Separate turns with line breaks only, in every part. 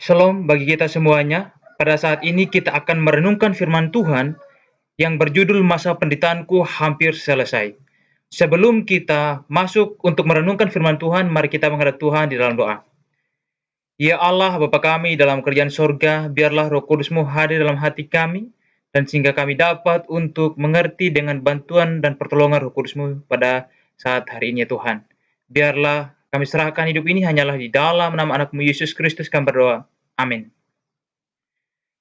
Shalom bagi kita semuanya. Pada saat ini kita akan merenungkan firman Tuhan yang berjudul Masa Penderitaanku Hampir Selesai. Sebelum kita masuk untuk merenungkan firman Tuhan, mari kita menghadap Tuhan di dalam doa. Ya Allah, Bapa kami dalam kerajaan sorga, biarlah Roh Kudus-Mu hadir dalam hati kami, dan sehingga kami dapat untuk mengerti dengan bantuan dan pertolongan Roh Kudus-Mu pada saat hari ini ya Tuhan. Biarlah kami serahkan hidup ini hanyalah di dalam nama anak-Mu Yesus Kristus kami berdoa. Amin.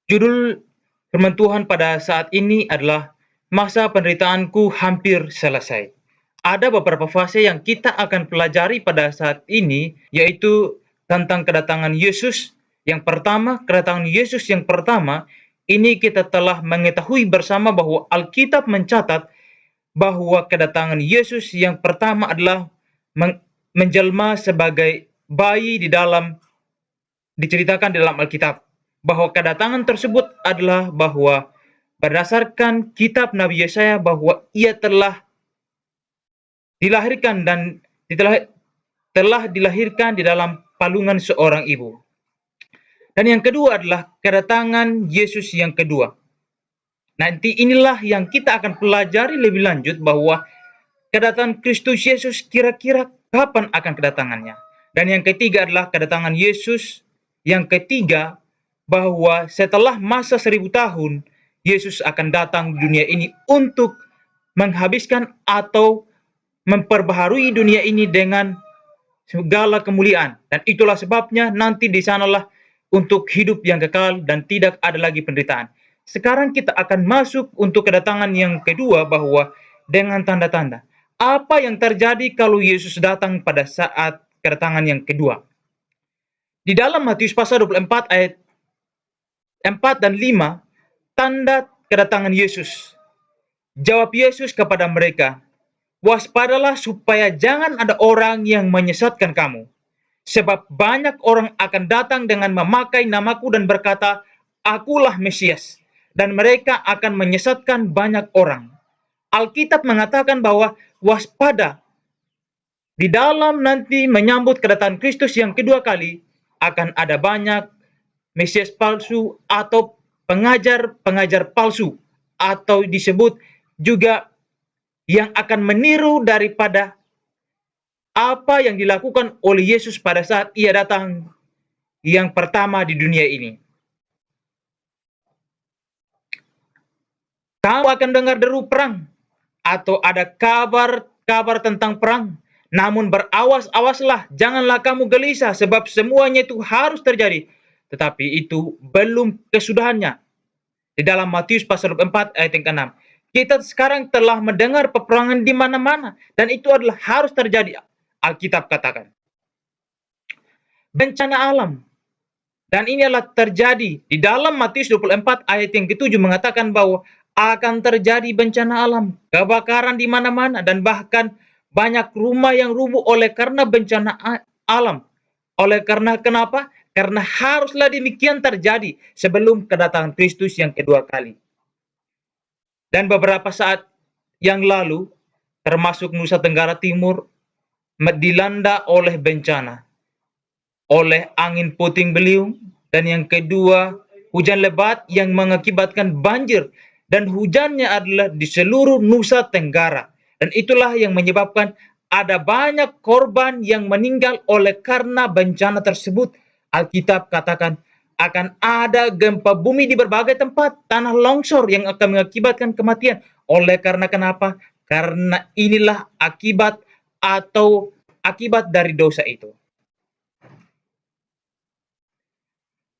Judul firman Tuhan pada saat ini adalah Masa Penderitaanku Hampir Selesai. Ada beberapa fase yang kita akan pelajari pada saat ini, yaitu tentang kedatangan Yesus. Yang pertama, kedatangan Yesus yang pertama, ini kita telah mengetahui bersama bahwa Alkitab mencatat bahwa kedatangan Yesus yang pertama adalah menjelma sebagai bayi diceritakan di dalam Alkitab. Bahwa kedatangan tersebut adalah bahwa berdasarkan kitab Nabi Yesaya bahwa ia telah dilahirkan dan telah dilahirkan di dalam palungan seorang ibu. Dan yang kedua adalah kedatangan Yesus yang kedua. Nanti inilah yang kita akan pelajari lebih lanjut bahwa kedatangan Kristus Yesus kira-kira kapan akan kedatangannya. Dan yang ketiga adalah kedatangan Yesus yang ketiga, bahwa setelah masa 1000 tahun, Yesus akan datang di dunia ini untuk menghabiskan atau memperbaharui dunia ini dengan segala kemuliaan. Dan itulah sebabnya nanti di sanalah untuk hidup yang kekal dan tidak ada lagi penderitaan. Sekarang kita akan masuk untuk kedatangan yang kedua bahwa dengan tanda-tanda. Apa yang terjadi kalau Yesus datang pada saat kedatangan yang kedua? Di dalam Matius pasal 24 ayat 4 dan 5, tanda kedatangan Yesus. Jawab Yesus kepada mereka, waspadalah supaya jangan ada orang yang menyesatkan kamu. Sebab banyak orang akan datang dengan memakai namaku dan berkata, akulah Mesias. Dan mereka akan menyesatkan banyak orang. Alkitab mengatakan bahwa waspada. Di dalam nanti menyambut kedatangan Kristus yang kedua kali, akan ada banyak Mesias palsu atau pengajar-pengajar palsu, atau disebut juga yang akan meniru daripada apa yang dilakukan oleh Yesus pada saat ia datang yang pertama di dunia ini. Kamu akan dengar deru perang atau ada kabar tentang perang. Namun berawas-awaslah, janganlah kamu gelisah sebab semuanya itu harus terjadi. Tetapi itu belum kesudahannya. Di dalam Matius pasal 4 ayat yang ke-6. Kita sekarang telah mendengar peperangan di mana-mana. Dan itu adalah harus terjadi. Alkitab katakan. Bencana alam. Dan ini adalah terjadi. Di dalam Matius 24 ayat yang ke-7 mengatakan bahwa akan terjadi bencana alam. Kebakaran di mana-mana. Dan bahkan banyak rumah yang rubuh oleh karena bencana alam. Oleh karena kenapa? Karena haruslah demikian terjadi sebelum kedatangan Kristus yang kedua kali. Dan beberapa saat yang lalu, termasuk Nusa Tenggara Timur, dilanda oleh bencana. Oleh angin puting beliung, dan yang kedua, hujan lebat yang mengakibatkan banjir. Dan hujannya adalah di seluruh Nusa Tenggara. Dan itulah yang menyebabkan ada banyak korban yang meninggal oleh karena bencana tersebut. Alkitab katakan akan ada gempa bumi di berbagai tempat, tanah longsor yang akan mengakibatkan kematian. Oleh karena kenapa? Karena inilah akibat dari dosa itu.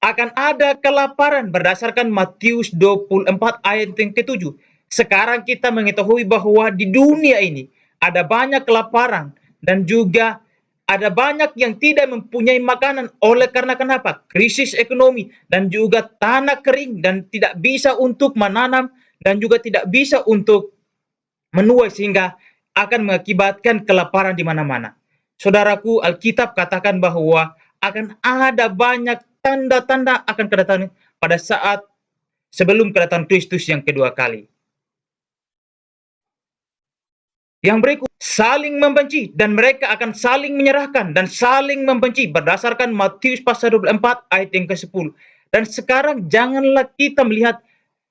Akan ada kelaparan berdasarkan Matius 24 ayat yang ke-7. Sekarang kita mengetahui bahwa di dunia ini ada banyak kelaparan dan juga ada banyak yang tidak mempunyai makanan. Oleh karena kenapa? Krisis ekonomi dan juga tanah kering dan tidak bisa untuk menanam dan juga tidak bisa untuk menuai sehingga akan mengakibatkan kelaparan di mana-mana. Saudaraku, Alkitab katakan bahwa akan ada banyak tanda-tanda akan kedatangan pada saat sebelum kedatangan Kristus yang kedua kali. Yang berikut, saling membenci dan mereka akan saling menyerahkan dan saling membenci berdasarkan Matius pasal 24 ayat yang ke-10. Dan sekarang janganlah kita melihat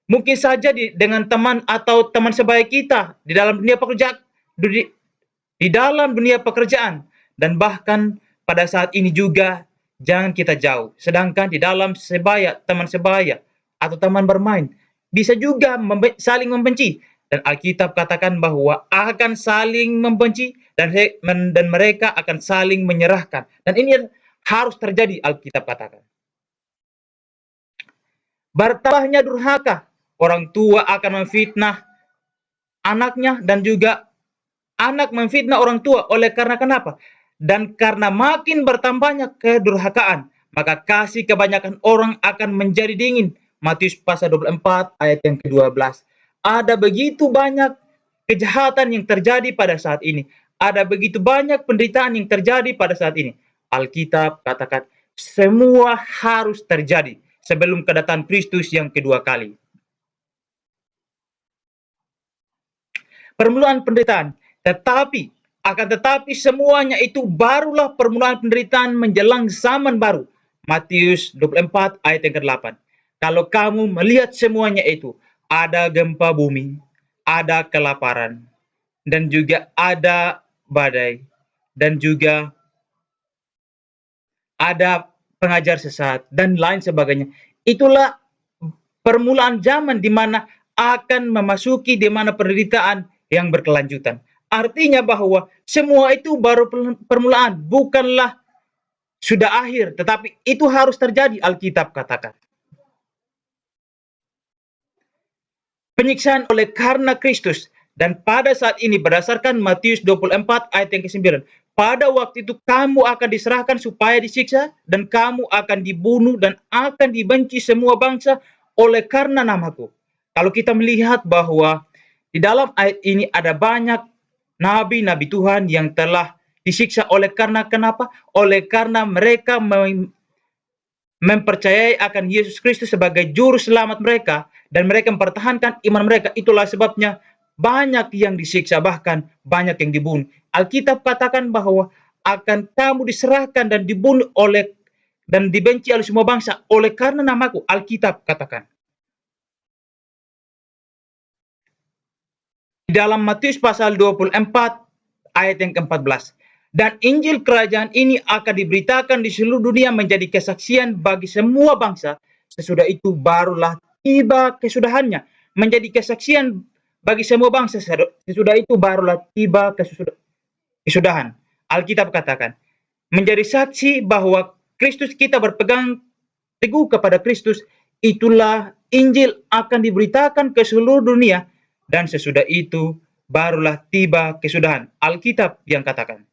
mungkin saja dengan teman atau teman sebaya kita di dalam dunia pekerjaan, di dalam dunia pekerjaan, dan bahkan pada saat ini juga jangan kita jauh. Sedangkan di dalam sebaya, teman sebaya atau teman bermain bisa juga saling membenci. Dan Alkitab katakan bahwa akan saling membenci dan mereka akan saling menyerahkan. Dan ini harus terjadi, Alkitab katakan. Bertambahnya durhaka, orang tua akan memfitnah anaknya dan juga anak memfitnah orang tua. Oleh karena kenapa? Dan karena makin bertambahnya kedurhakaan, maka kasih kebanyakan orang akan menjadi dingin. Matius pasal 24 ayat yang ke-12. Ada begitu banyak kejahatan yang terjadi pada saat ini. Ada begitu banyak penderitaan yang terjadi pada saat ini. Alkitab katakan semua harus terjadi sebelum kedatangan Kristus yang kedua kali. Permulaan penderitaan, akan tetapi semuanya itu barulah permulaan penderitaan menjelang zaman baru. Matius 24 ayat yang ke-8. Kalau kamu melihat semuanya itu, ada gempa bumi, ada kelaparan, dan juga ada badai, dan juga ada pengajar sesat, dan lain sebagainya. Itulah permulaan zaman di mana akan memasuki di mana penderitaan yang berkelanjutan. Artinya bahwa semua itu baru permulaan, bukanlah sudah akhir, tetapi itu harus terjadi, Alkitab katakan. Penyiksaan oleh karena Kristus, dan pada saat ini berdasarkan Matius 24 ayat yang ke-9, pada waktu itu kamu akan diserahkan supaya disiksa, dan kamu akan dibunuh dan akan dibenci semua bangsa oleh karena namaku. Kalau kita melihat bahwa di dalam ayat ini ada banyak nabi-nabi Tuhan yang telah disiksa oleh karena kenapa? Oleh karena mereka mempercayai akan Yesus Kristus sebagai juru selamat mereka, dan mereka mempertahankan iman mereka. Itulah sebabnya banyak yang disiksa, bahkan banyak yang dibunuh. Alkitab katakan bahwa akan kamu diserahkan dan dibunuh oleh dan dibenci oleh semua bangsa oleh karena namaku. Alkitab katakan. Di dalam Matius pasal 24 ayat yang ke-14. Dan Injil kerajaan ini akan diberitakan di seluruh dunia menjadi kesaksian bagi semua bangsa. Sesudah itu barulah tiba kesudahannya. Menjadi kesaksian bagi semua bangsa. Sesudah itu barulah tiba kesudahan. Alkitab katakan, menjadi saksi bahwa Kristus, kita berpegang teguh kepada Kristus, itulah Injil akan diberitakan ke seluruh dunia. Dan sesudah itu barulah tiba kesudahan. Alkitab yang katakan.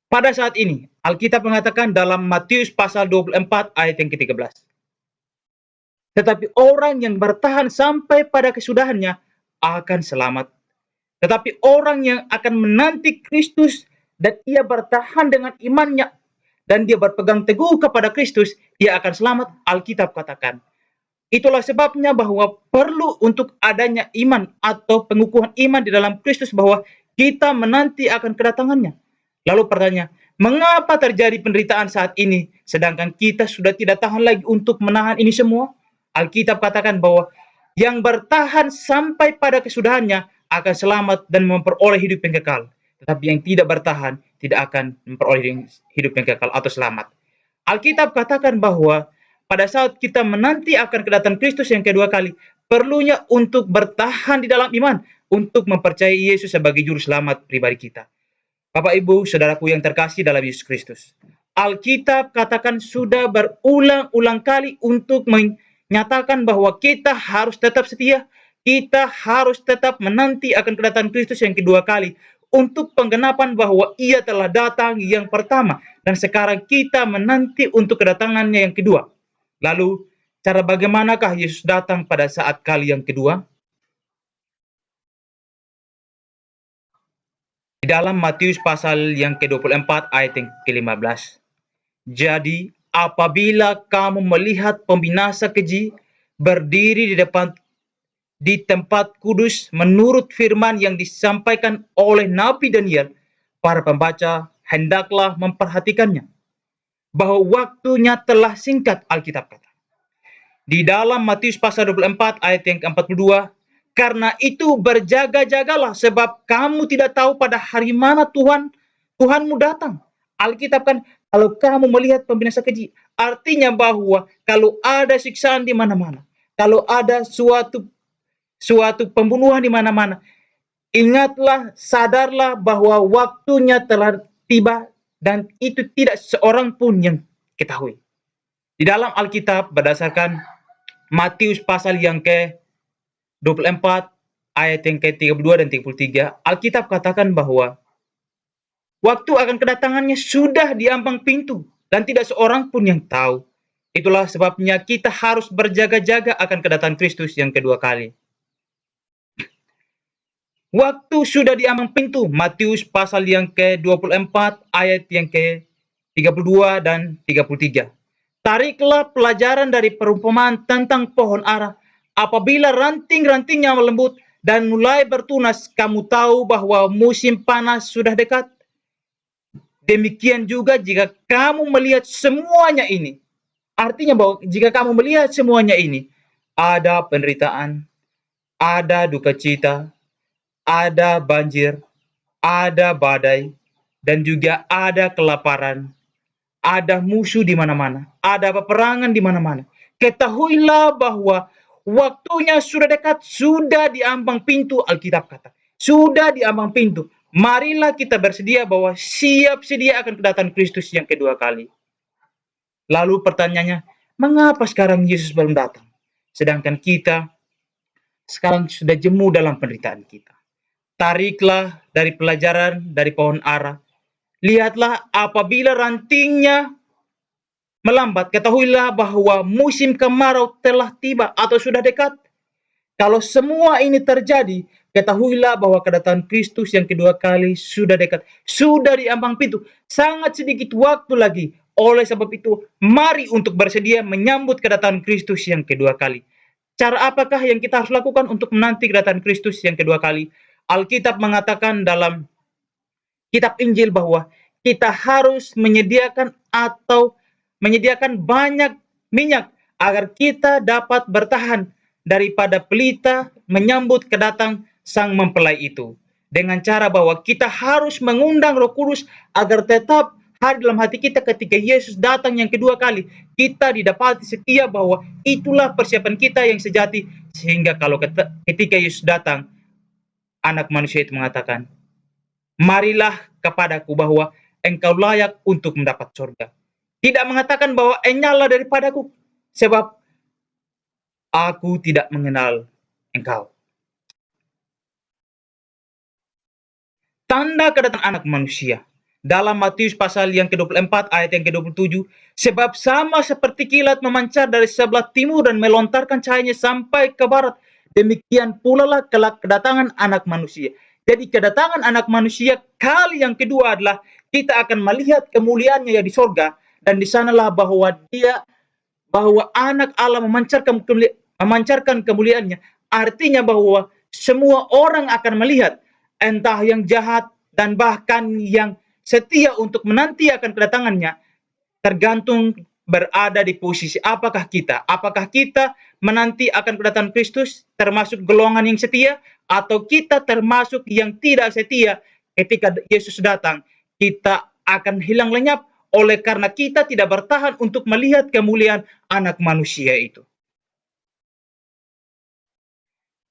Pada saat ini, Alkitab mengatakan dalam Matius pasal 24 ayat yang ke-13. Tetapi orang yang bertahan sampai pada kesudahannya akan selamat. Tetapi orang yang akan menanti Kristus dan ia bertahan dengan imannya dan dia berpegang teguh kepada Kristus, dia akan selamat. Alkitab katakan. Itulah sebabnya bahwa perlu untuk adanya iman atau pengukuhan iman di dalam Kristus, bahwa kita menanti akan kedatangannya. Lalu pertanyaan, mengapa terjadi penderitaan saat ini sedangkan kita sudah tidak tahan lagi untuk menahan ini semua? Alkitab katakan bahwa yang bertahan sampai pada kesudahannya akan selamat dan memperoleh hidup yang kekal. Tetapi yang tidak bertahan tidak akan memperoleh hidup yang kekal atau selamat. Alkitab katakan bahwa pada saat kita menanti akan kedatangan Kristus yang kedua kali, perlunya untuk bertahan di dalam iman, untuk mempercayai Yesus sebagai juru selamat pribadi kita. Bapak, Ibu, Saudaraku yang terkasih dalam Yesus Kristus, Alkitab katakan sudah berulang-ulang kali untuk menyatakan bahwa kita harus tetap setia, kita harus tetap menanti akan kedatangan Kristus yang kedua kali, untuk penggenapan bahwa ia telah datang yang pertama, dan sekarang kita menanti untuk kedatangannya yang kedua. Lalu, cara bagaimanakah Yesus datang pada saat kali yang kedua? Di dalam Matius pasal yang ke-24 ayat yang ke-15. Jadi, apabila kamu melihat pembinasa keji berdiri di depan di tempat kudus menurut firman yang disampaikan oleh Nabi Daniel, para pembaca hendaklah memperhatikannya, bahwa waktunya telah singkat, Alkitab kata. Di dalam Matius pasal 24 ayat yang ke-42, karena itu berjaga-jagalah sebab kamu tidak tahu pada hari mana Tuhanmu datang. Alkitab kan, kalau kamu melihat pembinasa keji, artinya bahwa kalau ada siksaan di mana-mana, kalau ada suatu pembunuhan di mana-mana, ingatlah, sadarlah bahwa waktunya telah tiba dan itu tidak seorang pun yang ketahui. Di dalam Alkitab berdasarkan Matius pasal yang ke-24 ayat yang ke-32 dan 33, Alkitab katakan bahwa waktu akan kedatangannya sudah di ambang pintu dan tidak seorang pun yang tahu. Itulah sebabnya kita harus berjaga-jaga akan kedatangan Kristus yang kedua kali. Waktu sudah di ambang pintu, Matius pasal yang ke-24 ayat yang ke-32 dan 33. Tariklah pelajaran dari perumpamaan tentang pohon ara. Apabila ranting-rantingnya melembut dan mulai bertunas, kamu tahu bahwa musim panas sudah dekat. Demikian juga jika kamu melihat semuanya ini. Artinya bahwa jika kamu melihat semuanya ini, ada penderitaan, ada duka cita, ada banjir, ada badai, dan juga ada kelaparan, ada musuh di mana-mana, ada peperangan di mana-mana. Ketahuilah bahwa waktunya sudah dekat, sudah di ambang pintu, Alkitab kata. Sudah di ambang pintu. Marilah kita bersedia bahwa siap sedia akan kedatangan Kristus yang kedua kali. Lalu pertanyaannya, mengapa sekarang Yesus belum datang? Sedangkan kita sekarang sudah jemu dalam penderitaan kita. Tariklah dari pelajaran dari pohon ara. Lihatlah apabila rantingnya melambat, ketahuilah bahwa musim kemarau telah tiba atau sudah dekat. Kalau semua ini terjadi, ketahuilah bahwa kedatangan Kristus yang kedua kali sudah dekat, sudah di ambang pintu, sangat sedikit waktu lagi. Oleh sebab itu, mari untuk bersedia menyambut kedatangan Kristus yang kedua kali. Cara apakah yang kita harus lakukan untuk menanti kedatangan Kristus yang kedua kali? Alkitab mengatakan dalam kitab Injil bahwa kita harus menyediakan banyak minyak agar kita dapat bertahan daripada pelita menyambut kedatang sang mempelai itu. Dengan cara bahwa kita harus mengundang Roh Kudus agar tetap hadir dalam hati kita ketika Yesus datang yang kedua kali. Kita didapati setia bahwa itulah persiapan kita yang sejati. Sehingga kalau ketika Yesus datang, anak manusia itu mengatakan, marilah kepadaku bahwa engkau layak untuk mendapat surga. Tidak mengatakan bahwa enyahlah daripadaku, sebab aku tidak mengenal engkau. Tanda kedatangan anak manusia. Dalam Matius pasal yang ke-24 ayat yang ke-27, sebab sama seperti kilat memancar dari sebelah timur dan melontarkan cahayanya sampai ke barat, demikian pula lah kelak kedatangan anak manusia. Jadi kedatangan anak manusia kali yang kedua adalah kita akan melihat kemuliaannya yang di sorga, dan di sanalah bahwa anak Allah memancarkan kemuliaannya. Artinya bahwa semua orang akan melihat, entah yang jahat dan bahkan yang setia untuk menanti akan kedatangannya, tergantung berada di posisi apakah kita. Apakah kita menanti akan kedatangan Kristus termasuk golongan yang setia, atau kita termasuk yang tidak setia. Ketika Yesus datang, kita akan hilang lenyap oleh karena kita tidak bertahan untuk melihat kemuliaan anak manusia itu.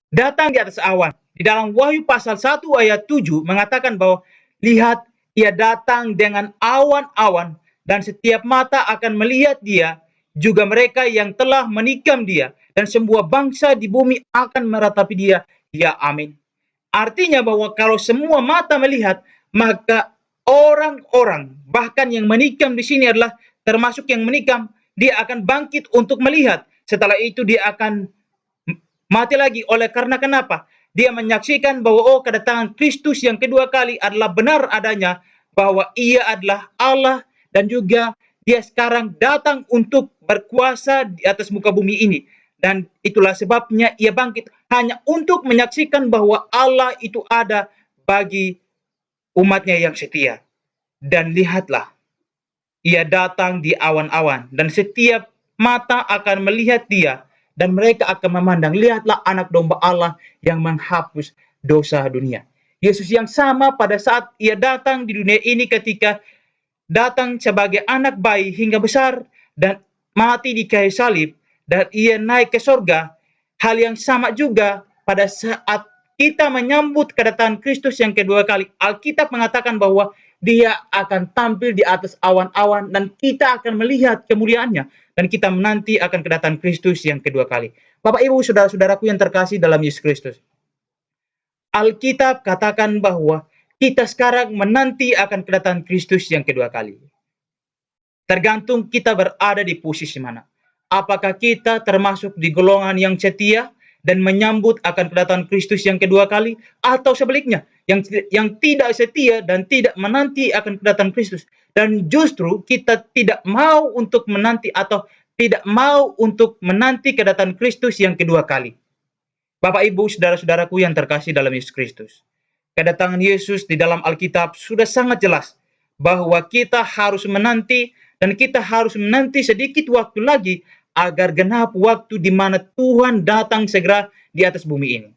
Datang di atas awan. Di dalam Wahyu pasal 1 ayat 7 mengatakan bahwa lihat, ia datang dengan awan-awan dan setiap mata akan melihat dia, juga mereka yang telah menikam dia, dan semua bangsa di bumi akan meratapi dia. Ya amin. Artinya bahwa kalau semua mata melihat, maka orang-orang bahkan yang menikam di sini adalah termasuk yang menikam, dia akan bangkit untuk melihat. Setelah itu dia akan mati lagi. Oleh karena kenapa? Dia menyaksikan bahwa kedatangan Kristus yang kedua kali adalah benar adanya, bahwa ia adalah Allah dan juga dia sekarang datang untuk berkuasa di atas muka bumi ini. Dan itulah sebabnya ia bangkit hanya untuk menyaksikan bahwa Allah itu ada bagi umatnya yang setia. Dan lihatlah, ia datang di awan-awan, dan setiap mata akan melihat dia, dan mereka akan memandang, lihatlah anak domba Allah yang menghapus dosa dunia. Yesus yang sama pada saat ia datang di dunia ini ketika datang sebagai anak bayi hingga besar dan mati di kayu salib dan ia naik ke sorga. Hal yang sama juga pada saat kita menyambut kedatangan Kristus yang kedua kali. Alkitab mengatakan bahwa dia akan tampil di atas awan-awan dan kita akan melihat kemuliaannya dan kita menanti akan kedatangan Kristus yang kedua kali. Bapak Ibu saudara-saudaraku yang terkasih dalam Yesus Kristus. Alkitab katakan bahwa kita sekarang menanti akan kedatangan Kristus yang kedua kali. Tergantung kita berada di posisi mana. Apakah kita termasuk di golongan yang setia dan menyambut akan kedatangan Kristus yang kedua kali, atau sebaliknya, yang tidak setia dan tidak menanti akan kedatangan Kristus, dan justru kita tidak mau untuk menanti atau tidak mau untuk menanti kedatangan Kristus yang kedua kali. Bapak Ibu saudara-saudaraku yang terkasih dalam Yesus Kristus, kedatangan Yesus di dalam Alkitab sudah sangat jelas bahwa kita harus menanti dan kita harus menanti sedikit waktu lagi agar genap waktu di mana Tuhan datang segera di atas bumi ini.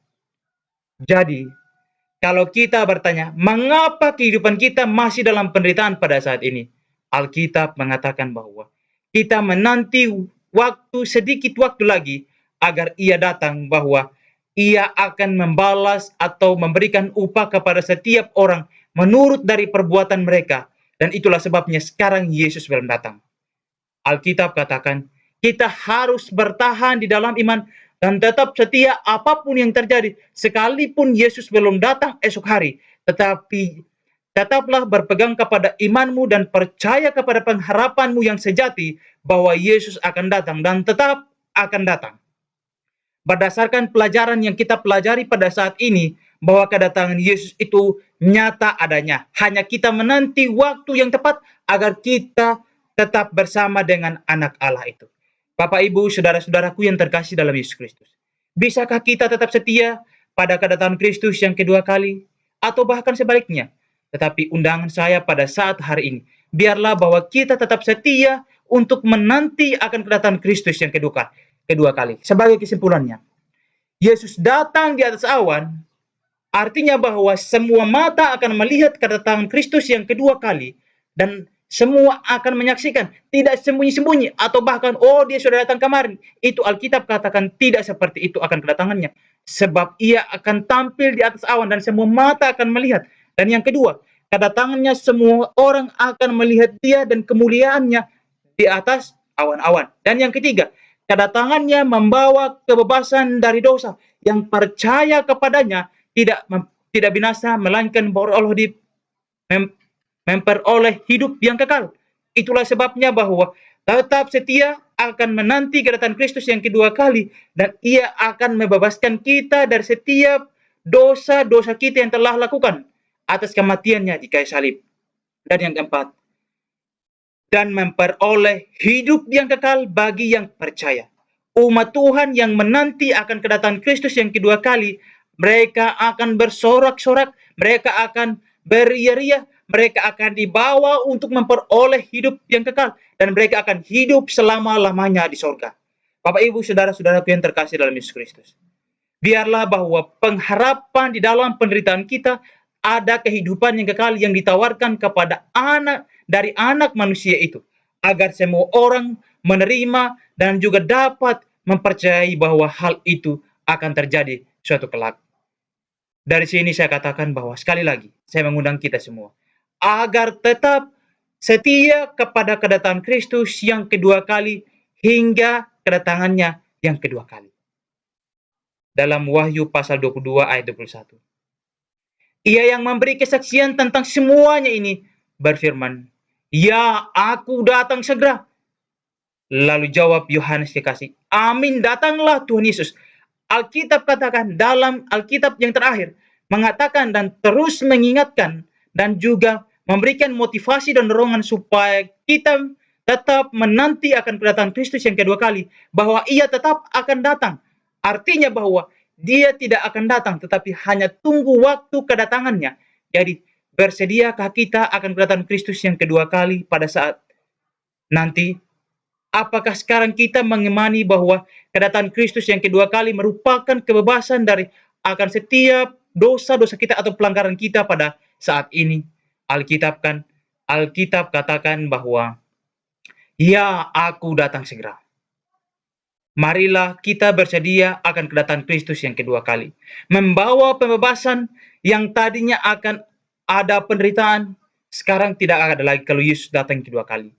Jadi, kalau kita bertanya, mengapa kehidupan kita masih dalam penderitaan pada saat ini? Alkitab mengatakan bahwa kita menanti sedikit waktu lagi agar ia datang, bahwa ia akan membalas atau memberikan upah kepada setiap orang menurut dari perbuatan mereka. Dan itulah sebabnya sekarang Yesus belum datang. Alkitab katakan, kita harus bertahan di dalam iman dan tetap setia apapun yang terjadi. Sekalipun Yesus belum datang esok hari, tetapi tetaplah berpegang kepada imanmu dan percaya kepada pengharapanmu yang sejati bahwa Yesus akan datang dan tetap akan datang. Berdasarkan pelajaran yang kita pelajari pada saat ini, bahwa kedatangan Yesus itu nyata adanya. Hanya kita menanti waktu yang tepat agar kita tetap bersama dengan anak Allah itu. Bapak, Ibu, saudara-saudaraku yang terkasih dalam Yesus Kristus. Bisakah kita tetap setia pada kedatangan Kristus yang kedua kali? Atau bahkan sebaliknya? Tetapi undangan saya pada saat hari ini, biarlah bahwa kita tetap setia untuk menanti akan kedatangan Kristus yang kedua kali. Sebagai kesimpulannya, Yesus datang di atas awan, artinya bahwa semua mata akan melihat kedatangan Kristus yang kedua kali, dan semua akan menyaksikan, tidak sembunyi-sembunyi, atau bahkan, oh dia sudah datang kemarin. Itu Alkitab katakan tidak seperti itu akan kedatangannya. Sebab ia akan tampil di atas awan dan semua mata akan melihat. Dan yang kedua, kedatangannya semua orang akan melihat dia dan kemuliaannya di atas awan-awan. Dan yang ketiga, kedatangannya membawa kebebasan dari dosa. Yang percaya kepadanya tidak binasa, melainkan memperoleh hidup yang kekal. Itulah sebabnya bahwa tetap setia akan menanti kedatangan Kristus yang kedua kali, dan ia akan membebaskan kita dari setiap dosa-dosa kita yang telah lakukan atas kematiannya di kayu salib. Dan yang keempat, dan memperoleh hidup yang kekal bagi yang percaya. Umat Tuhan yang menanti akan kedatangan Kristus yang kedua kali, mereka akan bersorak-sorak, mereka akan beria-ria, mereka akan dibawa untuk memperoleh hidup yang kekal, dan mereka akan hidup selama-lamanya di sorga. Bapak, Ibu, saudara-saudaraku yang terkasih dalam Yesus Kristus, biarlah bahwa pengharapan di dalam penderitaan kita ada kehidupan yang kekal yang ditawarkan kepada anak manusia itu, agar semua orang menerima dan juga dapat mempercayai bahwa hal itu akan terjadi suatu kelak. Dari sini saya katakan bahwa sekali lagi saya mengundang kita semua agar tetap setia kepada kedatangan Kristus yang kedua kali hingga kedatangannya yang kedua kali. Dalam Wahyu pasal 22 ayat 21. Ia yang memberi kesaksian tentang semuanya ini berfirman, "Ya, aku datang segera." Lalu jawab Yohanes kekasih, "Amin, datanglah Tuhan Yesus." Alkitab katakan dalam Alkitab yang terakhir, mengatakan dan terus mengingatkan dan juga memberikan motivasi dan dorongan supaya kita tetap menanti akan kedatangan Kristus yang kedua kali, bahwa ia tetap akan datang. Artinya bahwa dia tidak akan datang, tetapi hanya tunggu waktu kedatangannya. Jadi, bersediakah kita akan kedatangan Kristus yang kedua kali pada saat nanti? Apakah sekarang kita mengimani bahwa kedatangan Kristus yang kedua kali merupakan kebebasan dari akan setiap dosa-dosa kita atau pelanggaran kita pada saat ini? Alkitab katakan bahwa ya, aku datang segera. Marilah kita bersedia akan kedatangan Kristus yang kedua kali, membawa pembebasan. Yang tadinya akan ada penderitaan, sekarang tidak ada lagi kalau Yesus datang kedua kali.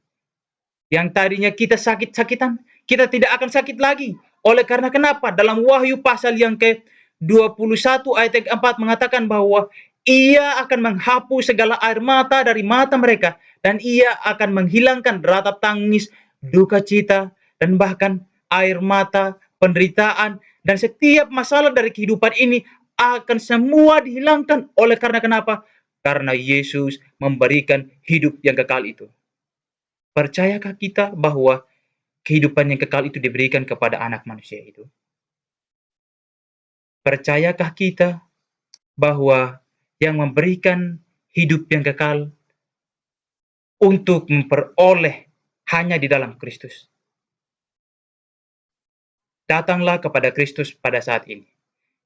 Yang tadinya kita sakit-sakitan, kita tidak akan sakit lagi. Oleh karena kenapa? Dalam Wahyu pasal yang ke-21 ayat yang ke-4 mengatakan bahwa ia akan menghapus segala air mata dari mata mereka, dan ia akan menghilangkan ratap tangis, duka cita, dan bahkan air mata, penderitaan, dan setiap masalah dari kehidupan ini akan semua dihilangkan. Oleh karena kenapa? Karena Yesus memberikan hidup yang kekal itu. Percayakah kita bahwa kehidupan yang kekal itu diberikan kepada anak manusia itu? Percayakah kita bahwa yang memberikan hidup yang kekal untuk memperoleh hanya di dalam Kristus? Datanglah kepada Kristus pada saat ini.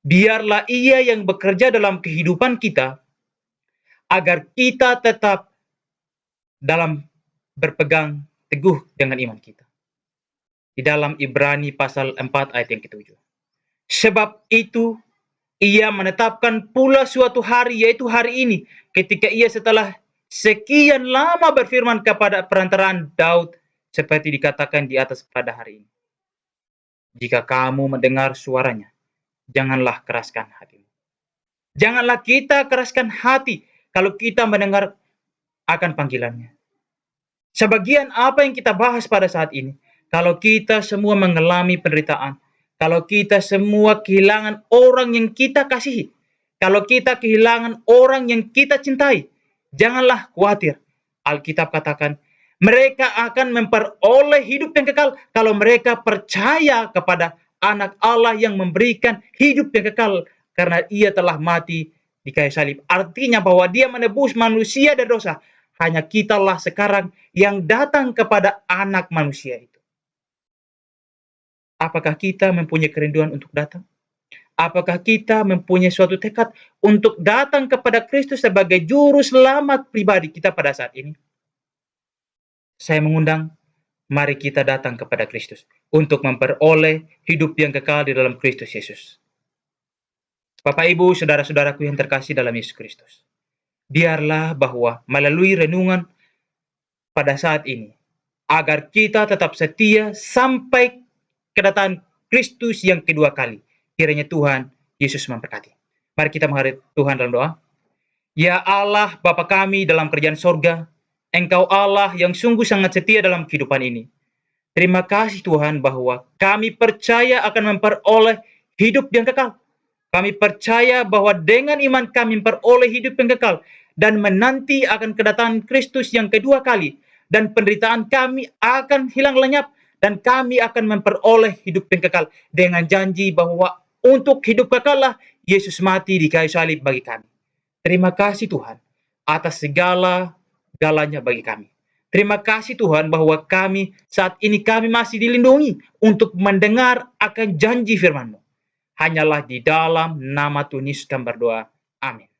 Biarlah ia yang bekerja dalam kehidupan kita, agar kita tetap dalam berpegang teguh dengan iman kita. Di dalam Ibrani pasal 4 ayat yang ke-7. Sebab itu, ia menetapkan pula suatu hari, yaitu hari ini, ketika ia setelah sekian lama berfirman kepada perantaraan Daud, seperti dikatakan di atas pada hari ini. Jika kamu mendengar suaranya, janganlah keraskan hatimu. Janganlah kita keraskan hati kalau kita mendengar akan panggilannya. Sebagian apa yang kita bahas pada saat ini, kalau kita semua mengalami penderitaan, kalau kita semua kehilangan orang yang kita kasihi, kalau kita kehilangan orang yang kita cintai, janganlah khawatir. Alkitab katakan, mereka akan memperoleh hidup yang kekal kalau mereka percaya kepada Anak Allah yang memberikan hidup yang kekal karena ia telah mati di kayu salib. Artinya bahwa dia menebus manusia dari dosa. Hanya kitalah sekarang yang datang kepada anak manusia itu. Apakah kita mempunyai kerinduan untuk datang? Apakah kita mempunyai suatu tekad untuk datang kepada Kristus sebagai juru selamat pribadi kita pada saat ini? Saya mengundang, mari kita datang kepada Kristus untuk memperoleh hidup yang kekal di dalam Kristus Yesus. Bapak, Ibu, saudara-saudaraku yang terkasih dalam Yesus Kristus. Biarlah bahwa melalui renungan pada saat ini, agar kita tetap setia sampai kedatangan Kristus yang kedua kali. Kiranya Tuhan Yesus memberkati. Mari kita menghadap Tuhan dalam doa. Ya Allah, Bapa kami dalam kerajaan sorga, Engkau Allah yang sungguh sangat setia dalam kehidupan ini. Terima kasih Tuhan bahwa kami percaya akan memperoleh hidup yang kekal. Kami percaya bahwa dengan iman kami memperoleh hidup yang kekal dan menanti akan kedatangan Kristus yang kedua kali, dan penderitaan kami akan hilang lenyap dan kami akan memperoleh hidup yang kekal dengan janji bahwa untuk hidup kekal lah Yesus mati di kayu salib bagi kami. Terima kasih Tuhan atas segala-galanya bagi kami. Terima kasih Tuhan bahwa kami saat ini kami masih dilindungi untuk mendengar akan janji firman-Mu. Hanyalah di dalam nama Tuhan Yesus kami berdoa. Amin.